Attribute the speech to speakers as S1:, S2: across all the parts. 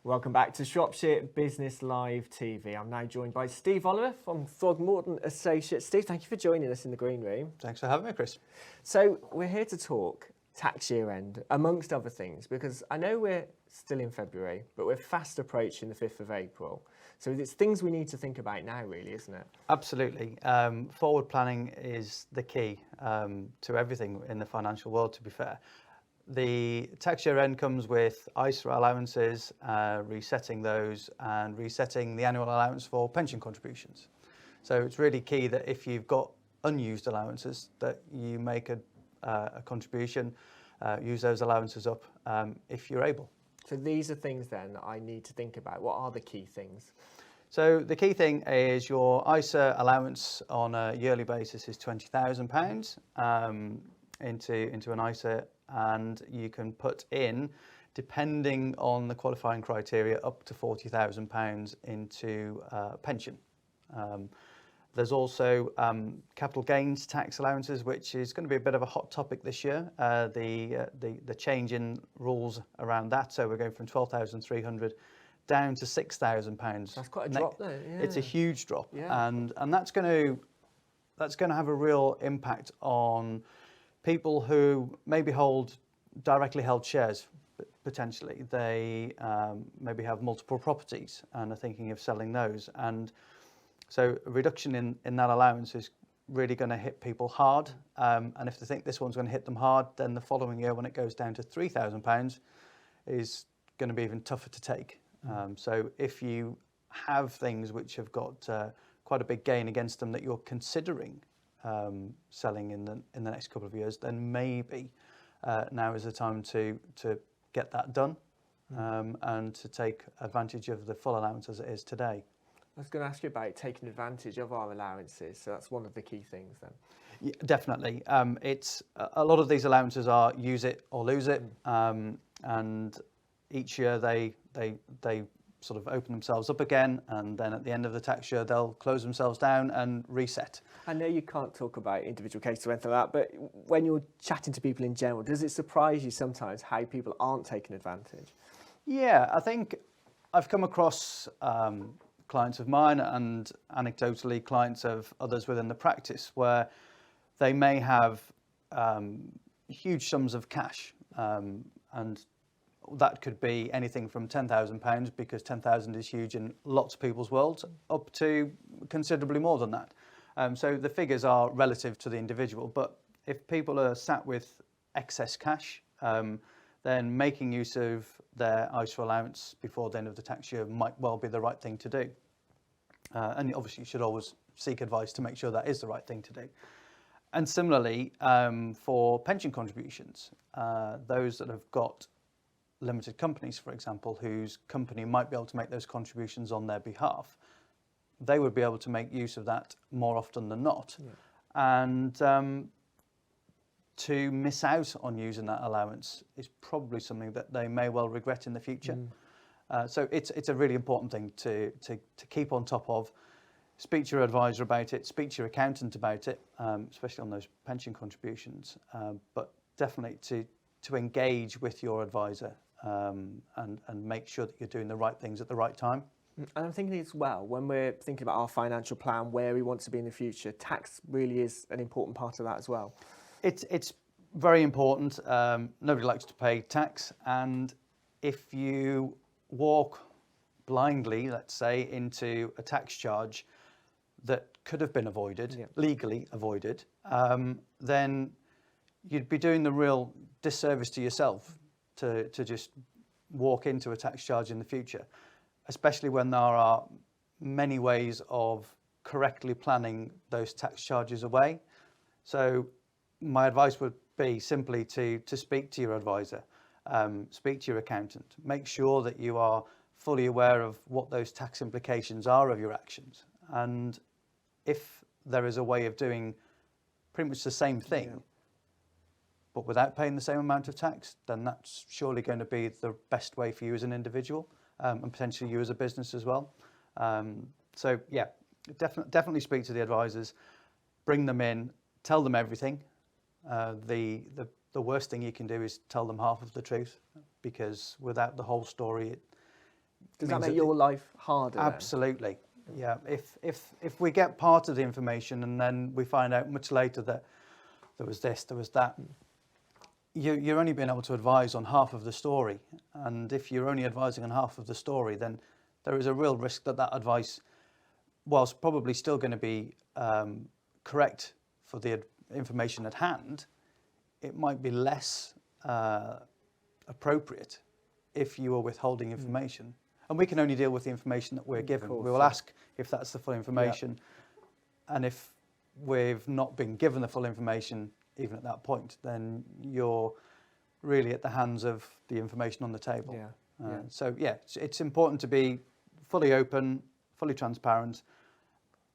S1: Welcome back to Shropshire Business Live TV. I'm now joined by Steve Oliver from Throgmorton Associates. Steve, thank you for joining us in the green room.
S2: Thanks for having me, Chris.
S1: So we're here to talk tax year end, amongst other things, because I know we're still in February, but we're fast approaching the 5th of April. So it's things we need to think about now, really, isn't it?
S2: Absolutely. Forward planning is the key to everything in the financial world, to be fair. The tax year end comes with ISA allowances, resetting those and resetting the annual allowance for pension contributions. So it's really key that if you've got unused allowances, that you make a contribution, use those allowances up if you're able.
S1: So these are things then that I need to think about. What are the key things?
S2: So the key thing is your ISA allowance on a yearly basis is £20,000 into an ISA, and you can put in, depending on the qualifying criteria, up to £40,000 into pension. There's also capital gains tax allowances, which is going to be a bit of a hot topic this year. The change in rules around that, so we're going from £12,300 down to £6,000.
S1: That's quite a drop, though. Yeah.
S2: It's a huge drop,
S1: yeah.
S2: and that's going to have a real impact on people who maybe hold directly held shares. Potentially, they maybe have multiple properties and are thinking of selling those, and so a reduction in that allowance is really going to hit people hard. And if they think this one's going to hit them hard, then the following year, when it goes down to £3,000, is going to be even tougher to take. So if you have things which have got quite a big gain against them that you're considering selling in the next couple of years, then maybe now is the time to get that done and to take advantage of the full allowance as it is today.
S1: I was going to ask you about taking advantage of our allowances, so that's one of the key things then.
S2: Yeah, definitely. It's a lot of these allowances are use it or lose it, and each year they sort of open themselves up again, and then at the end of the tax year they'll close themselves down and reset.
S1: I know you can't talk about individual cases or anything like that, but when you're chatting to people in general, does it surprise you sometimes how people aren't taking advantage?
S2: Yeah, I think I've come across clients of mine and anecdotally clients of others within the practice where they may have huge sums of cash, and that could be anything from £10,000, because 10,000 is huge in lots of people's worlds, up to considerably more than that. So the figures are relative to the individual, but if people are sat with excess cash, then making use of their ISA allowance before the end of the tax year might well be the right thing to do. And obviously you should always seek advice to make sure that is the right thing to do. And similarly, for pension contributions, those that have got limited companies, for example, whose company might be able to make those contributions on their behalf, they would be able to make use of that more often than not. Yeah. And to miss out on using that allowance is probably something that they may well regret in the future. So it's a really important thing to keep on top of. Speak to your advisor about it, speak to your accountant about it, especially on those pension contributions, but definitely to engage with your advisor and make sure that you're doing the right things at the right time.
S1: And I'm thinking as well, when we're thinking about our financial plan, where we want to be in the future, tax really is an important part of that as well.
S2: It's very important. Nobody likes to pay tax, and if you walk blindly, let's say, into a tax charge that could have been avoided, legally avoided, then you'd be doing the real disservice to yourself to just walk into a tax charge in the future, especially when there are many ways of correctly planning those tax charges away. So my advice would be simply to speak to your advisor, speak to your accountant, make sure that you are fully aware of what those tax implications are of your actions. And if there is a way of doing pretty much the same thing, but without paying the same amount of tax, then that's surely going to be the best way for you as an individual, and potentially you as a business as well. So yeah, definitely speak to the advisors, bring them in, tell them everything. The worst thing you can do is tell them half of the truth, because without the whole story,
S1: Does that
S2: means
S1: make your life harder? Then?
S2: Absolutely. Yeah. If we get part of the information and then we find out much later that there was this, there was that, you're only being able to advise on half of the story. And if you're only advising on half of the story, then there is a real risk that that advice, whilst probably still going to be correct for the information at hand, it might be less appropriate if you are withholding information. And we can only deal with the information that we're given. We will ask if that's the full information. And if we've not been given the full information, even at that point, then you're really at the hands of the information on the table. So it's important to be fully open, fully transparent.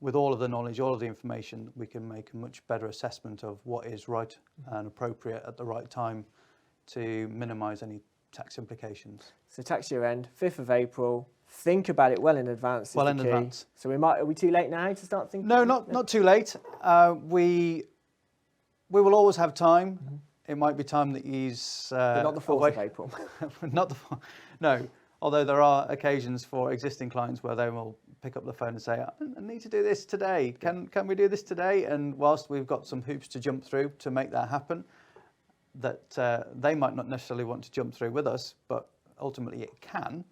S2: With all of the knowledge, all of the information, we can make a much better assessment of what is right and appropriate at the right time to minimise any tax implications.
S1: So tax year end, 5th of April. Think about it well in advance.
S2: Well in advance.
S1: So are we too late now to start thinking?
S2: No, not too late. We will always have time. It might be time that he's
S1: but not the 4th of April.
S2: No. Although there are occasions for existing clients where they will pick up the phone and say, I need to do this today. Can we do this today? And whilst we've got some hoops to jump through to make that happen, that they might not necessarily want to jump through with us, but ultimately it can.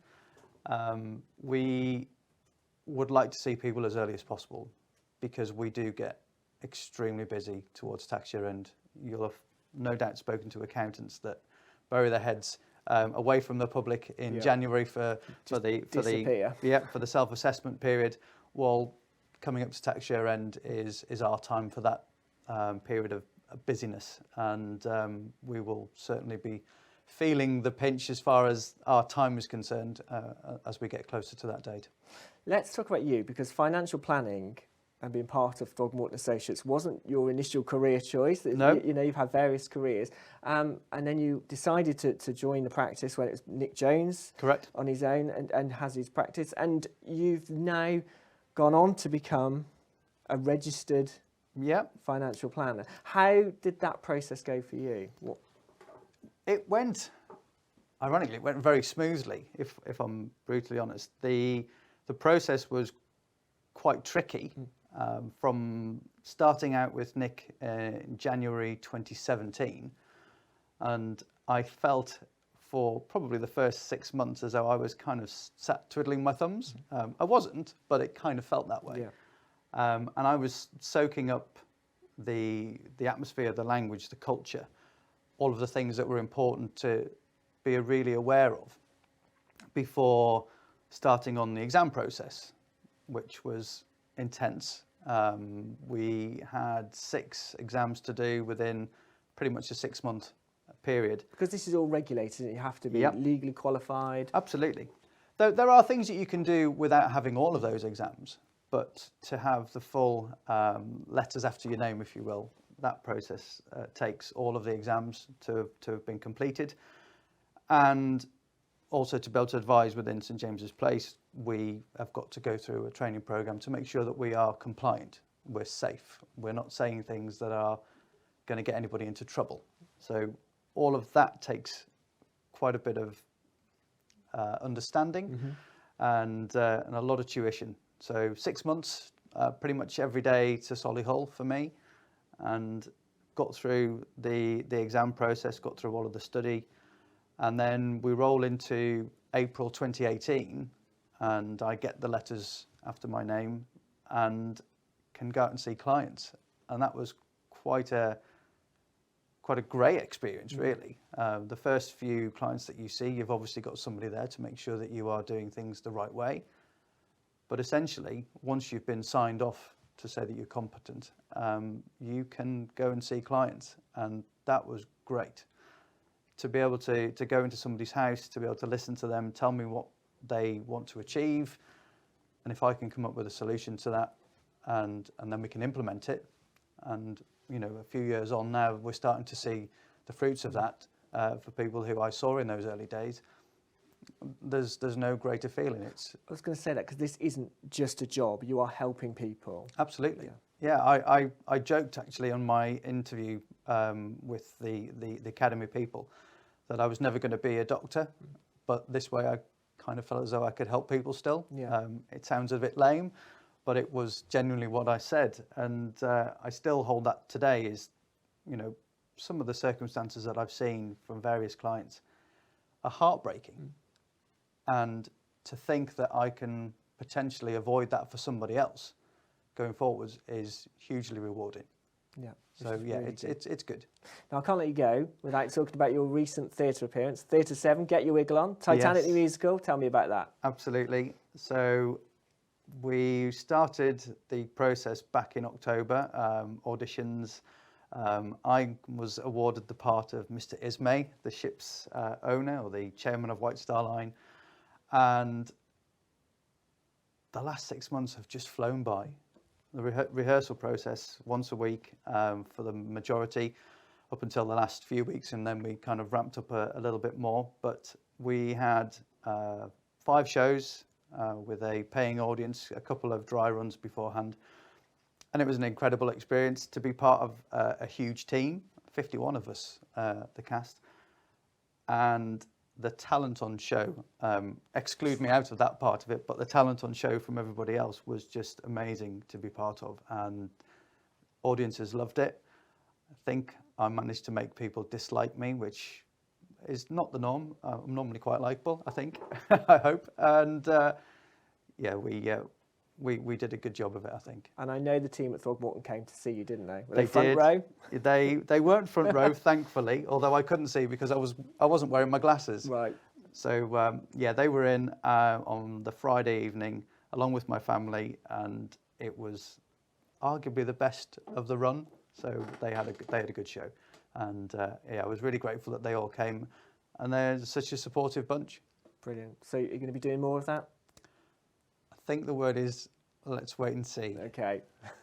S2: We would like to see people as early as possible because we do get extremely busy towards tax year end. You'll have no doubt spoken to accountants that bury their heads away from the public in January for the self-assessment period. Well, coming up to tax year end is our time for that period of busyness, and we will certainly be feeling the pinch as far as our time is concerned as we get closer to that date.
S1: Let's talk about you, because financial planning and being part of Throgmorton Associates wasn't your initial career choice.
S2: No.
S1: You've had various careers. And then you decided to join the practice when it was Nick Jones.
S2: Correct.
S1: On his own and has his practice. And you've now gone on to become a registered financial planner. How did that process go for you?
S2: Ironically, it went very smoothly, if I'm brutally honest. The process was quite tricky. From starting out with Nick in January 2017, and I felt for probably the first 6 months as though I was kind of sat twiddling my thumbs. I wasn't, but it kind of felt that way. And I was soaking up the atmosphere, the language, the culture, all of the things that were important to be really aware of before starting on the exam process, which was intense. We had 6 exams to do within pretty much a 6-month period.
S1: Because this is all regulated, you have to be legally qualified.
S2: Absolutely. There are things that you can do without having all of those exams, but to have the full letters after your name, if you will, that process takes all of the exams to have been completed. And also to be able to advise within St James's Place, we have got to go through a training programme to make sure that we are compliant, we're safe, we're not saying things that are going to get anybody into trouble. So all of that takes quite a bit of understanding and a lot of tuition. So 6 months, pretty much every day to Solihull for me, and got through the exam process, got through all of the study. And then we roll into April 2018 and I get the letters after my name and can go out and see clients. And that was quite a great experience, really. The first few clients that you see, you've obviously got somebody there to make sure that you are doing things the right way. But essentially, once you've been signed off to say that you're competent, you can go and see clients. And that was great. To be able to go into somebody's house, to be able to listen to them, tell me what they want to achieve, and if I can come up with a solution to that, and then we can implement it. And a few years on now, we're starting to see the fruits of that for people who I saw in those early days. There's no greater feeling. I
S1: was going to say that because this isn't just a job; you are helping people.
S2: Absolutely. Yeah, I joked actually on my interview with the Academy people that I was never going to be a doctor, but this way I kind of felt as though I could help people still.
S1: Yeah.
S2: It sounds a bit lame, but it was genuinely what I said. And I still hold that today is, you know, some of the circumstances that I've seen from various clients are heartbreaking. And to think that I can potentially avoid that for somebody else going forwards is hugely rewarding.
S1: Yeah.
S2: So yeah,
S1: really
S2: it's good.
S1: Now I can't let you go without talking about your recent theatre appearance. Theatre Severn, Get Your Wiggle On, Titanic the musical. Tell me about that.
S2: Absolutely. So we started the process back in October, auditions. I was awarded the part of Mr. Ismay, the ship's owner or the chairman of White Star Line. And the last 6 months have just flown by. The rehearsal process once a week for the majority up until the last few weeks, and then we kind of ramped up a little bit more. But we had 5 shows with a paying audience, a couple of dry runs beforehand. And it was an incredible experience to be part of a huge team, 51 of us, the cast. And the talent on show, exclude me out of that part of it, but the talent on show from everybody else was just amazing to be part of, and audiences loved it. I think I managed to make people dislike me, which is not the norm. I'm normally quite likable, I think, I hope. And yeah, we did a good job of it, I think.
S1: And I know the team at Throgmorton came to see you, didn't they? Were
S2: they
S1: front
S2: did.
S1: row?
S2: They weren't front row, thankfully, although I couldn't see because I wasn't wearing my glasses.
S1: Right.
S2: So yeah, they were in on the Friday evening along with my family, and it was arguably the best of the run. So they had a good show, and yeah, I was really grateful that they all came, and they're such a supportive bunch.
S1: Brilliant. So you're going to be doing more of that?
S2: I think the word is, let's wait and see.
S1: Okay,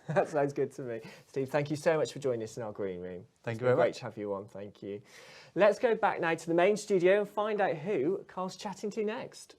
S1: that sounds good to me. Steve, thank you so much for joining us in our green room.
S2: Thank you very
S1: Great
S2: much.
S1: to have you on, thank you. Let's go back now to the main studio and find out who Carl's chatting to next.